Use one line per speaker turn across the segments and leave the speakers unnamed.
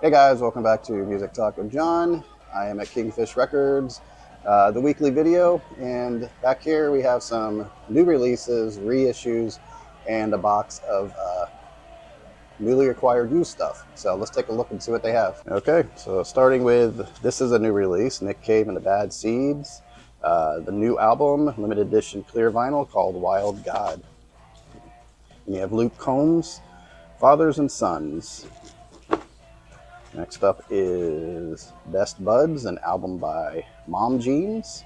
Hey guys, welcome back to Music Talk with John. I am at Kingfish Records, the weekly video, and back here we have some new releases, reissues, and a box of newly acquired used stuff. So let's take a look and see what they have. Okay, so starting with, this is a new release, Nick Cave and the Bad Seeds, the new album, limited edition clear vinyl called Wild God. And you have Luke Combs, Fathers and Sons. Next up is Best Buds, an album by Mom Jeans.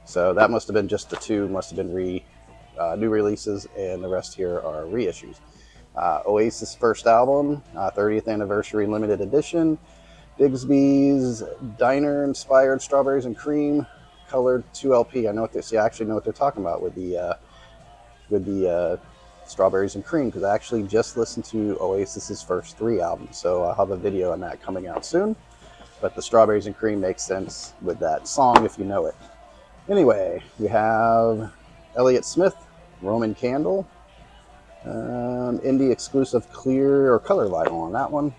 So that must have been just the two, must have been new releases, and the rest here are reissues. Oasis' first album, 30th anniversary limited edition. Bigsby's Diner-inspired Strawberries and Cream, colored 2LP. I know what they see. I actually know what they're talking about with the Strawberries and Cream, because I actually just listened to Oasis's first 3 albums, so I'll have a video on that coming out soon. But the Strawberries and Cream makes sense with that song if you know it. Anyway, we have Elliott Smith, Roman Candle, indie exclusive clear or color vinyl on that one.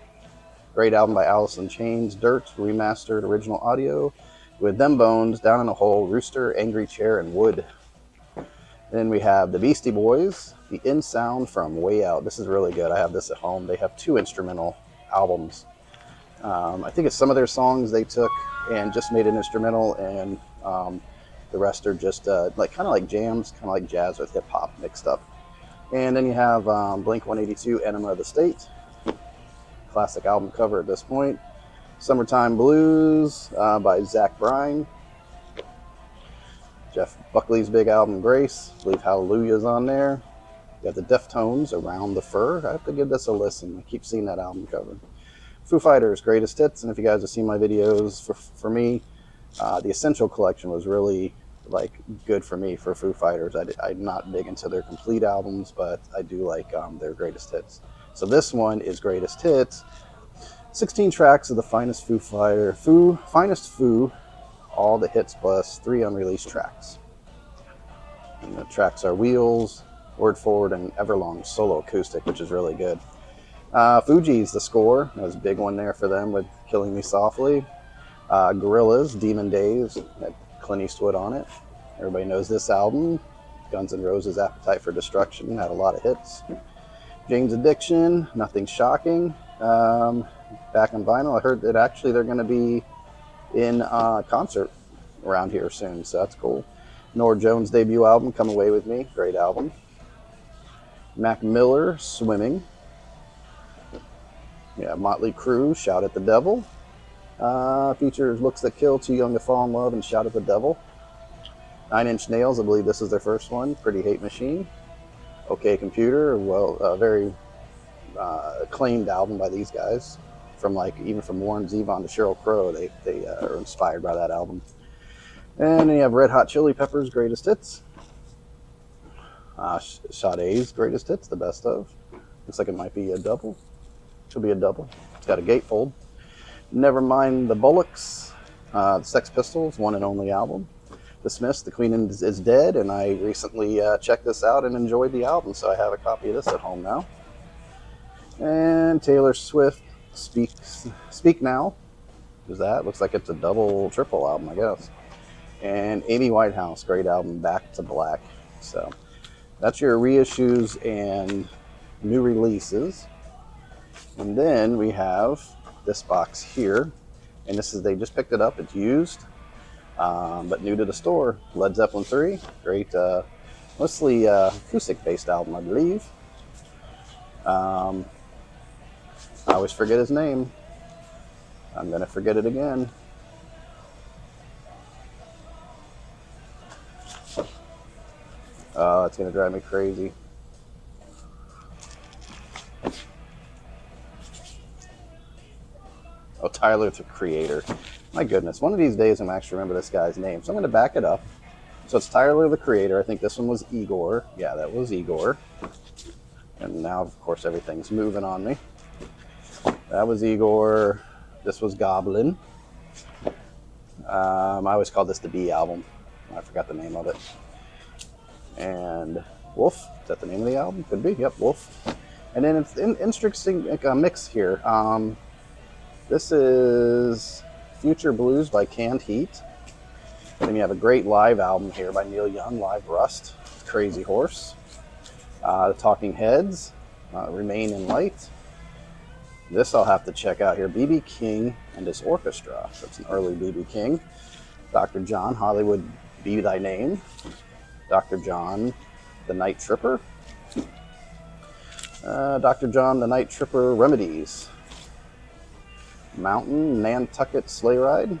Great album by Alice in Chains, Dirt, remastered original audio with Them Bones, Down in a Hole, Rooster, Angry Chair, and Wood. Then we have the Beastie Boys, The In Sound from Way Out. This is really good. I have this at home. They have 2 instrumental albums. I think it's some of their songs they took and just made an instrumental, and the rest are just kind of like jams, kind of like jazz with hip hop mixed up. And then you have Blink 182, Enema of the State. Classic album cover at this point. Summertime Blues by Zach Bryan. Jeff Buckley's big album, Grace. I believe Hallelujah's on there. You have the Deftones, Around the Fur. I have to give this a listen. I keep seeing that album cover. Foo Fighters, Greatest Hits. And if you guys have seen my videos, for me, the Essential Collection was really good for me for Foo Fighters. I'm not big into their complete albums, but I do like their Greatest Hits. So this one is Greatest Hits. 16 tracks of the finest finest Foo, all the hits plus 3 unreleased tracks. And the tracks are Wheels, Word Forward, and Everlong solo acoustic, which is really good. Fugees, The Score. That was a big one there for them with Killing Me Softly. Gorillaz, Demon Days, had Clint Eastwood on it. Everybody knows this album. Guns N' Roses, Appetite for Destruction, had a lot of hits. Jane's Addiction, Nothing Shocking. Back on vinyl, I heard that actually they're going to be in concert around here soon, so that's cool. Norah Jones' debut album, Come Away With Me, great album. Mac Miller, Swimming. Yeah, Motley Crue, Shout at the Devil. Features Looks That Kill, Too Young to Fall in Love, and Shout at the Devil. 9 Inch Nails, I believe this is their first one. Pretty Hate Machine. OK Computer, very acclaimed album by these guys. Even from Warren Zevon to Sheryl Crow, they are inspired by that album. And then you have Red Hot Chili Peppers' Greatest Hits. Sade's Greatest Hits, the best of. Looks like it might be a double. Should be a double. It's got a gatefold. Nevermind the Bollocks, the Sex Pistols, one and only album. The Smiths, The Queen is Dead, and I recently checked this out and enjoyed the album, so I have a copy of this at home now. And Taylor Swift, Speak Now. Who's that? Looks like it's a double, triple album, I guess. And Amy Winehouse, great album, Back to Black. So that's your reissues and new releases. And then we have this box here, and they just picked it up. It's used, but new to the store. Led Zeppelin 3, great, mostly acoustic-based album, I believe. I always forget his name. I'm gonna forget it again. Oh, it's gonna drive me crazy. Oh, Tyler the Creator. My goodness, one of these days I'm actually remember this guy's name. So I'm gonna back it up. So it's Tyler the Creator. I think this one was Igor. Yeah, that was Igor. And now, of course, everything's moving on me. That was Igor. This was Goblin. I always called this the B album. I forgot the name of it. And Wolf, is that the name of the album? Could be, yep, Wolf. And then it's an interesting mix here. This is Future Blues by Canned Heat. Then you have a great live album here by Neil Young, Live Rust, Crazy Horse. The Talking Heads, Remain in Light. This I'll have to check out here. B.B. King and his orchestra. That's an early B.B. King. Dr. John, Hollywood Be Thy Name. Dr. John, The Night Tripper. Dr. John, The Night Tripper Remedies. Mountain, Nantucket Sleigh Ride.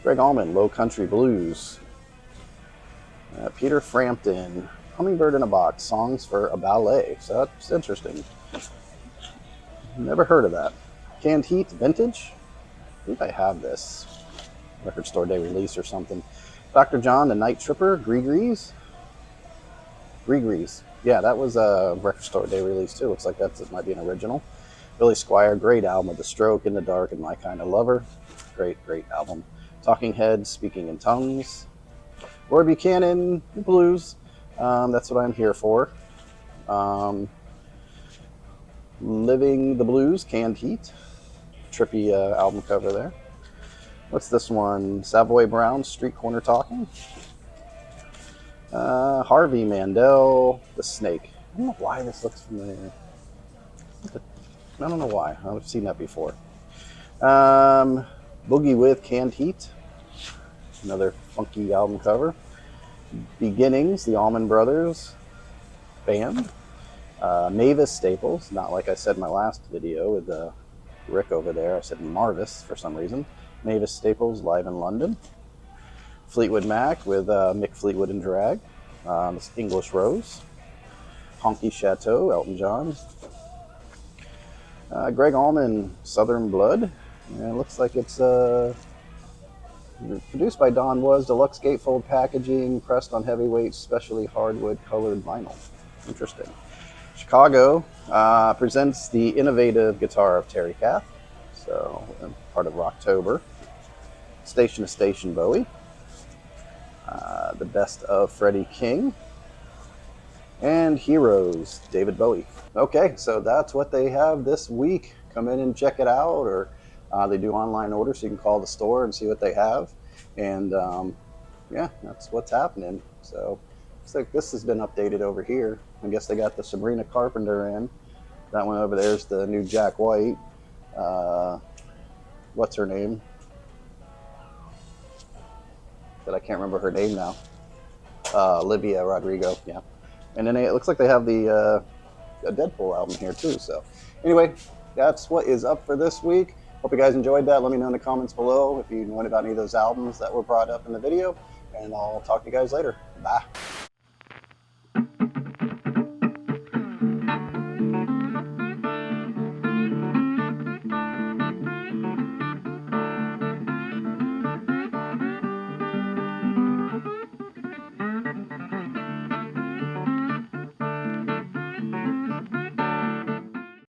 Greg Allman, Low Country Blues. Peter Frampton, Hummingbird in a Box, Songs for a Ballet. So that's interesting. Never heard of that. Canned Heat, Vintage. I think I have this. Record Store Day release or something. Dr. John, The Night Tripper, Gree-Grees. Gree-Grees. Yeah, that was a Record Store Day release too. Looks like it might be an original. Billy Squier, great album with The Stroke, In the Dark, and My Kind of Lover. Great album. Talking Heads, Speaking in Tongues. Roy Buchanan, Blues. That's what I'm here for. Living the Blues, Canned Heat. Trippy album cover there. What's this one? Savoy Brown, Street Corner Talking. Harvey Mandel, The Snake. I don't know why this looks familiar. I don't know why. I've seen that before. Boogie with Canned Heat. Another funky album cover. Beginnings, the Allman Brothers Band. Mavis Staples, not like I said in my last video with Rick over there. I said Marvis for some reason. Mavis Staples, Live in London. Fleetwood Mac with Mick Fleetwood and Drag. English Rose. Honky Chateau, Elton John. Greg Allman, Southern Blood. And it looks like it's produced by Don Was, deluxe gatefold packaging, pressed on heavyweight, specially hardwood colored vinyl. Interesting. Chicago presents the innovative guitar of Terry Kath, so part of Rocktober. Station to Station Bowie. The Best of Freddie King. And Heroes, David Bowie. Okay, so that's what they have this week. Come in and check it out, or they do online orders, so you can call the store and see what they have. And yeah, that's what's happening. So looks like this has been updated over here. I guess they got the Sabrina Carpenter in. That one over there is the new Jack White. What's her name? But I can't remember her name now. Olivia Rodrigo, yeah. And then it looks like they have the a Deadpool album here too. So anyway, that's what is up for this week. Hope you guys enjoyed that. Let me know in the comments below if you know about any of those albums that were brought up in the video. And I'll talk to you guys later. Bye.